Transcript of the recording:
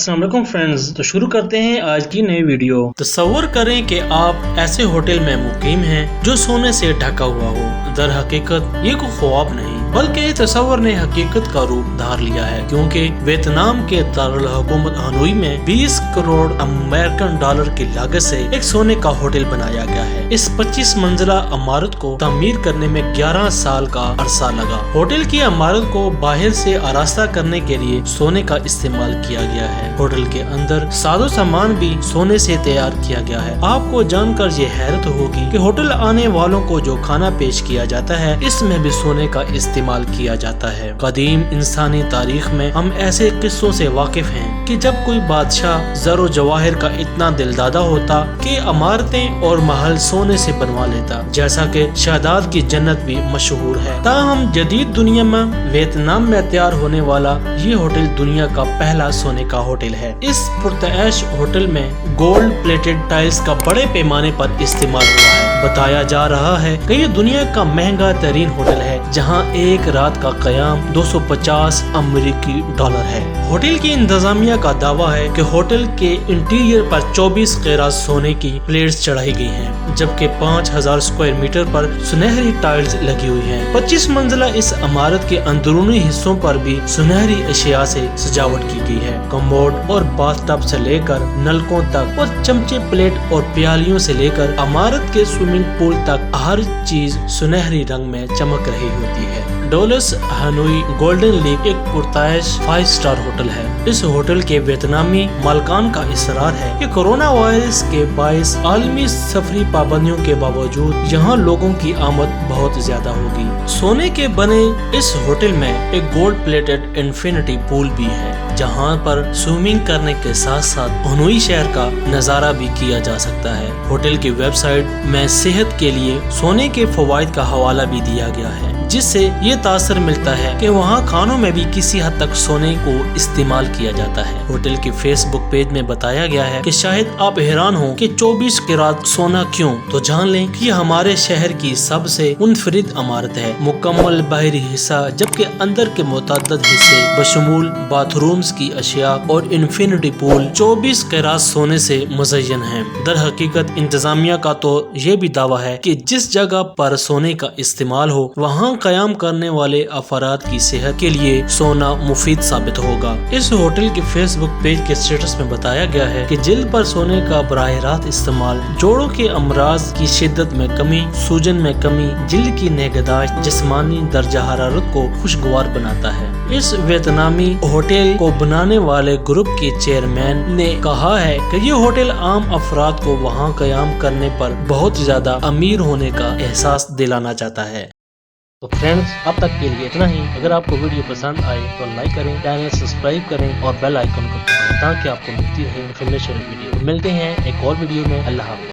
अस्सलाम वालेकुम फ्रेंड्स, तो शुरू करते हैं आज की नई वीडियो। तस्वर करें कि आप ऐसे होटल में मुकीम हैं जो सोने से ढका हुआ हो। दर हकीकत ये कोई ख्वाब नहीं बल्कि तस्वर ने हकीकत का रूप धार लिया है, क्योंकि वियतनाम के दारुल हुकूमत हनोई में 20 करोड़ अमेरिकन डॉलर की लागत से एक सोने का होटल बनाया गया है। इस 25 मंजिला इमारत को तामीर करने में 11 साल का अरसा लगा। होटल की इमारत को बाहर से आरास्ता करने के लिए सोने का इस्तेमाल किया गया है। होटल के अंदर साजो सामान भी सोने से तैयार किया गया है। आपको जानकर ये हैरत होगी कि होटल आने वालों को जो खाना पेश किया जाता है इसमें भी सोने का इस्तेमाल किया जाता है। कदीम इंसानी तारीख में हम ऐसे किस्सों से वाकिफ हैं कि जब कोई बादशाह ज़रो जवाहिर का इतना दिलदादा होता कि इमारतें और महल सोने से बनवा लेता, जैसा कि शहदाद की जन्नत भी मशहूर है। ताहम जदीद दुनिया में वियतनाम में तैयार होने वाला ये होटल दुनिया का पहला सोने का होटल है। इस पुरतैश होटल में गोल्ड प्लेटेड टाइल्स का बड़े पैमाने पर इस्तेमाल हुआ है। बताया जा रहा है कि ये दुनिया का महंगा तरीन होटल है, जहां एक रात का कयाम 250 अमेरिकी डॉलर है। होटल की इंतजामिया का दावा है कि होटल के इंटीरियर पर 24 कैरात सोने की प्लेट्स चढ़ाई गई हैं, जबकि 5000 स्क्वायर मीटर पर सुनहरी टाइल्स लगी हुई हैं। 25 मंजिला इस इमारत के अंदरूनी हिस्सों पर भी सुनहरी अशिया से सजावट की गई है। कमोड और बाथटब से लेकर नलकों तक और चमचे, प्लेट और प्यालियों से लेकर इमारत के स्विमिंग पूल तक हर चीज सुनहरी रंग में चमक रही होती है। डोलस हनोई गोल्डन लीग एक पुरताइश 5 स्टार होटल है। इस होटल के वियतनामी मालिकान का इसरार है कि कोरोना वायरस के बायस आलमी सफरी पाबंदियों के बावजूद यहाँ लोगों की आमद बहुत ज्यादा होगी। सोने के बने इस होटल में एक गोल्ड प्लेटेड इन्फिनिटी पूल भी है, जहाँ पर स्विमिंग करने के साथ साथ हनोई शहर का नजारा भी किया जा सकता है। होटल की वेबसाइट में सेहत के लिए सोने के फवाइद का हवाला भी दिया गया है, जिससे ये तासर मिलता है कि वहाँ खानों में भी किसी हद तक सोने को इस्तेमाल किया जाता है। होटल के फेसबुक पेज में बताया गया है कि शायद आप हैरान हो कि 24 कैरात सोना क्यों, तो जान लें कि हमारे शहर की सबसे मुनफरिद इमारत है। मुकम्मल बाहरी हिस्सा, जबकि अंदर के मुतअद्दिद हिस्से बशमूल बाथरूम्स की अशिया और इन्फिनिटी पूल 24 कैरात सोने से मुज़य्यन है। दर हकीकत इंतजामिया का तो ये भी दावा है कि जिस जगह पर सोने का इस्तेमाल हो वहाँ कयाम करने वाले अफराद की सेहत के लिए सोना मुफीद साबित होगा। इस होटल के फेसबुक पेज के स्टेटस में बताया गया है कि जिल्द पर सोने का बराह रास्त इस्तेमाल जोड़ों के अमराज की शिद्दत में कमी, सूजन में कमी, जिल्द की निगहदाश्त, जिस्मानी दर्जा हरारत को खुशगवार बनाता है। इस वियतनामी होटल को बनाने वाले ग्रुप के चेयरमैन ने कहा है कि ये होटल आम अफराद को वहाँ कयाम करने पर बहुत ज्यादा अमीर होने का एहसास दिलाना चाहता है। तो फ्रेंड्स, अब तक के लिए इतना ही। अगर आपको वीडियो पसंद आए तो लाइक करें, चैनल सब्सक्राइब करें और बेल आइकन को दबाएं ताकि आपको मिलती रहे इन्फॉर्मेशन वीडियो। मिलते हैं एक और वीडियो में। अल्लाह हाफ़िज़।